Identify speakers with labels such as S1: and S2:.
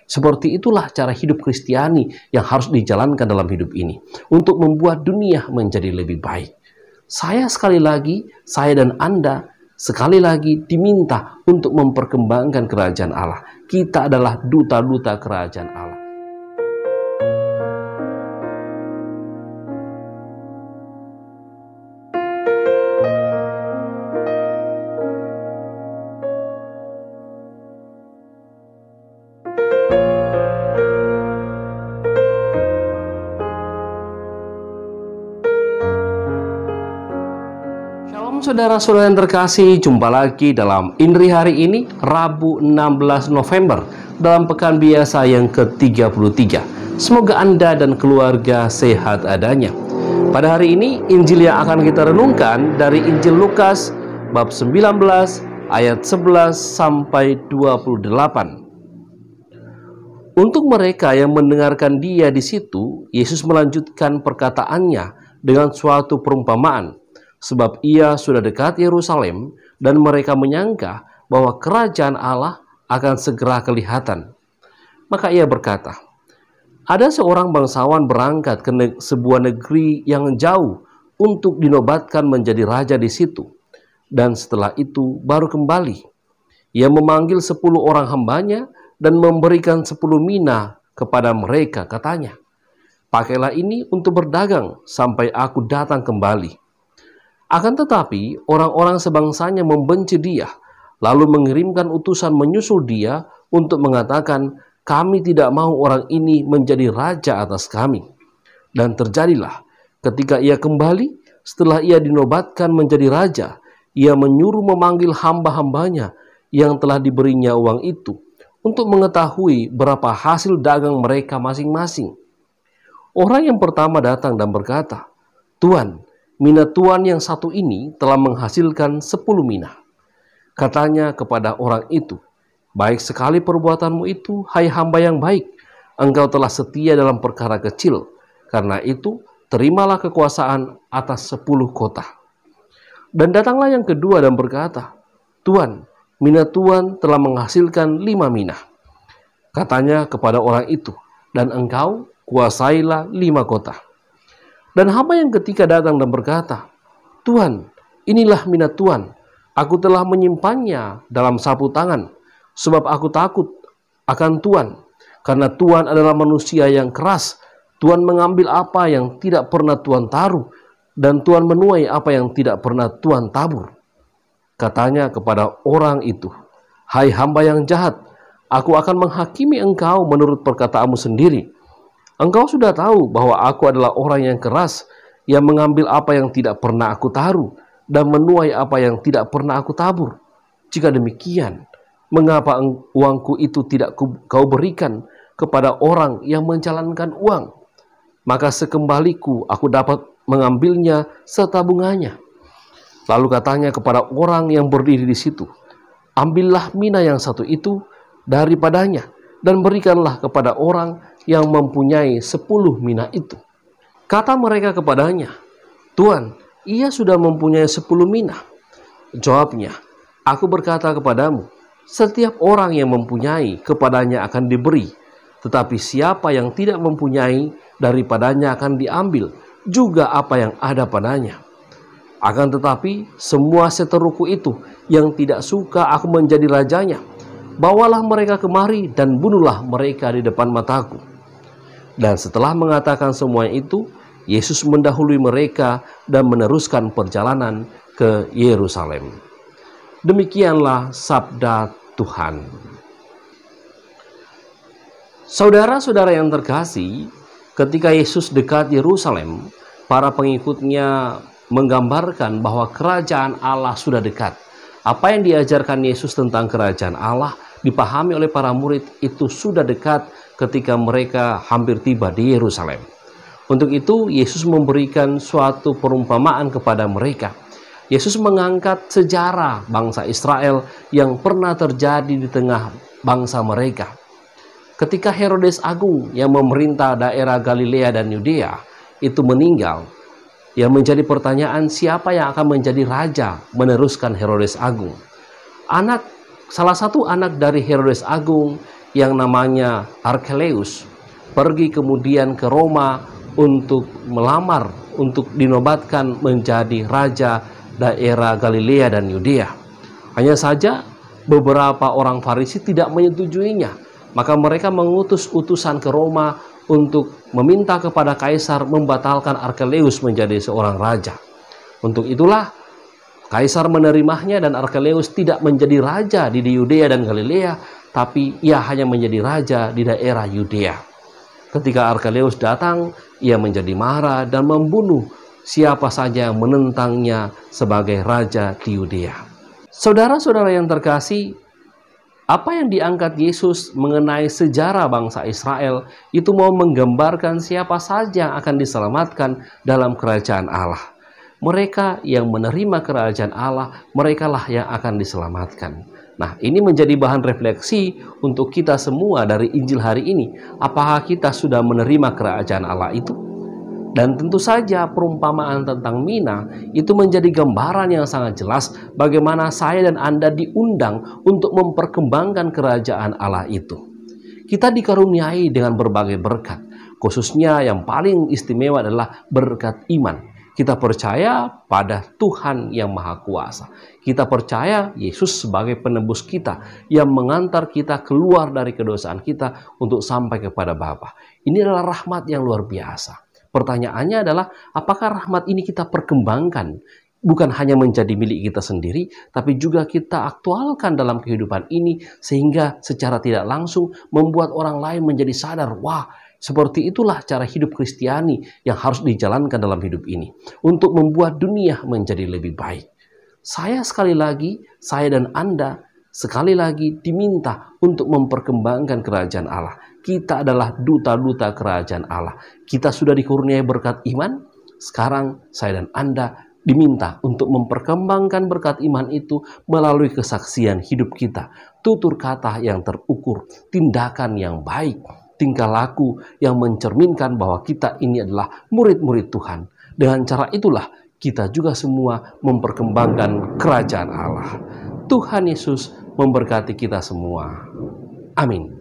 S1: Seperti itulah cara hidup Kristiani yang harus dijalankan dalam hidup ini untuk membuat dunia menjadi lebih baik. Saya dan Anda sekali lagi diminta untuk memperkembangkan kerajaan Allah. Kita adalah duta-duta kerajaan Allah. Saudara-saudara yang terkasih, jumpa lagi dalam INRI hari ini, Rabu 16 November, dalam pekan biasa yang ke-33. Semoga Anda dan keluarga sehat adanya. Pada hari ini, Injil yang akan kita renungkan dari Injil Lukas, bab 19, ayat 11 sampai 28. Untuk mereka yang mendengarkan dia di situ, Yesus melanjutkan perkataannya dengan suatu perumpamaan. Sebab ia sudah dekat Yerusalem dan mereka menyangka bahwa kerajaan Allah akan segera kelihatan. Maka ia berkata, ada seorang bangsawan berangkat ke sebuah negeri yang jauh untuk dinobatkan menjadi raja di situ. Dan setelah itu baru kembali. Ia memanggil 10 orang hambanya dan memberikan 10 mina kepada mereka. Katanya, pakailah ini untuk berdagang sampai aku datang kembali. Akan tetapi, orang-orang sebangsanya membenci dia, lalu mengirimkan utusan menyusul dia untuk mengatakan, kami tidak mau orang ini menjadi raja atas kami. Dan terjadilah, ketika ia kembali, setelah ia dinobatkan menjadi raja, ia menyuruh memanggil hamba-hambanya yang telah diberinya uang itu, untuk mengetahui berapa hasil dagang mereka masing-masing. Orang yang pertama datang dan berkata, Tuan, mina tuan yang satu ini telah menghasilkan 10 mina. Katanya kepada orang itu, baik sekali perbuatanmu itu, hai hamba yang baik. Engkau telah setia dalam perkara kecil. Karena itu, terimalah kekuasaan atas 10 kota. Dan datanglah yang kedua dan berkata, Tuan, mina tuan telah menghasilkan 5 mina. Katanya kepada orang itu, dan engkau kuasailah 5 kota. Dan hamba yang ketiga datang dan berkata, Tuan, inilah mina tuan. Aku telah menyimpannya dalam sapu tangan, sebab aku takut akan tuan. Karena tuan adalah manusia yang keras. Tuan mengambil apa yang tidak pernah tuan taruh, dan tuan menuai apa yang tidak pernah tuan tabur. Katanya kepada orang itu, hai hamba yang jahat, aku akan menghakimi engkau menurut perkataanmu sendiri. Engkau sudah tahu bahwa aku adalah orang yang keras, yang mengambil apa yang tidak pernah aku taruh, dan menuai apa yang tidak pernah aku tabur. Jika demikian, mengapa uangku itu tidak kau berikan kepada orang yang menjalankan uang? Maka sekembaliku aku dapat mengambilnya setabungannya. Lalu katanya kepada orang yang berdiri di situ, ambillah mina yang satu itu daripadanya, dan berikanlah kepada orang yang mempunyai 10 mina itu. Kata mereka kepadanya, Tuan, ia sudah mempunyai 10 mina. Jawabnya, aku berkata kepadamu, setiap orang yang mempunyai kepadanya akan diberi, tetapi siapa yang tidak mempunyai daripadanya akan diambil juga apa yang ada padanya. Akan tetapi semua seteruku itu yang tidak suka aku menjadi rajanya, bawalah mereka kemari dan bunuhlah mereka di depan mataku. Dan setelah mengatakan semua itu, Yesus mendahului mereka dan meneruskan perjalanan ke Yerusalem. Demikianlah sabda Tuhan. Saudara-saudara yang terkasih, ketika Yesus dekat Yerusalem, para pengikutnya menggambarkan bahwa kerajaan Allah sudah dekat. Apa yang diajarkan Yesus tentang kerajaan Allah dipahami oleh para murid itu sudah dekat ketika mereka hampir tiba di Yerusalem. Untuk itu, Yesus memberikan suatu perumpamaan kepada mereka. Yesus mengangkat sejarah bangsa Israel yang pernah terjadi di tengah bangsa mereka. Ketika Herodes Agung yang memerintah daerah Galilea dan Yudea itu meninggal, yang menjadi pertanyaan siapa yang akan menjadi raja meneruskan Herodes Agung. Salah satu anak dari Herodes Agung yang namanya Arkelaus pergi kemudian ke Roma untuk melamar, untuk dinobatkan menjadi raja daerah Galilea dan Yudea. Hanya saja beberapa orang Farisi tidak menyetujuinya, maka mereka mengutus utusan ke Roma untuk meminta kepada Kaisar membatalkan Arkelaus menjadi seorang raja. Untuk itulah Kaisar menerimanya dan Arkelaus tidak menjadi raja di Yudea dan Galilea, tapi ia hanya menjadi raja di daerah Yudea. Ketika Arkelaus datang, ia menjadi marah dan membunuh siapa saja yang menentangnya sebagai raja di Yudea. Saudara-saudara yang terkasih, apa yang diangkat Yesus mengenai sejarah bangsa Israel itu mau menggambarkan siapa saja yang akan diselamatkan dalam kerajaan Allah. Mereka yang menerima kerajaan Allah, merekalah yang akan diselamatkan. Nah, ini menjadi bahan refleksi untuk kita semua dari Injil hari ini. Apakah kita sudah menerima kerajaan Allah itu? Dan tentu saja perumpamaan tentang Mina itu menjadi gambaran yang sangat jelas bagaimana saya dan Anda diundang untuk memperkembangkan kerajaan Allah itu. Kita dikaruniai dengan berbagai berkat, khususnya yang paling istimewa adalah berkat iman. Kita percaya pada Tuhan yang Maha Kuasa. Kita percaya Yesus sebagai penebus kita yang mengantar kita keluar dari kedosaan kita untuk sampai kepada Bapa. Ini adalah rahmat yang luar biasa. Pertanyaannya adalah, apakah rahmat ini kita perkembangkan? Bukan hanya menjadi milik kita sendiri, tapi juga kita aktualkan dalam kehidupan ini sehingga secara tidak langsung membuat orang lain menjadi sadar, wah, seperti itulah cara hidup Kristiani yang harus dijalankan dalam hidup ini untuk membuat dunia menjadi lebih baik. Saya dan Anda sekali lagi diminta untuk memperkembangkan kerajaan Allah. Kita adalah duta-duta kerajaan Allah. Kita sudah dikurniai berkat iman. Sekarang saya dan Anda diminta untuk memperkembangkan berkat iman itu melalui kesaksian hidup kita. Tutur kata yang terukur, tindakan yang baik, tingkah laku yang mencerminkan bahwa kita ini adalah murid-murid Tuhan. Dengan cara itulah kita juga semua memperkembangkan kerajaan Allah. Tuhan Yesus memberkati kita semua. Amin.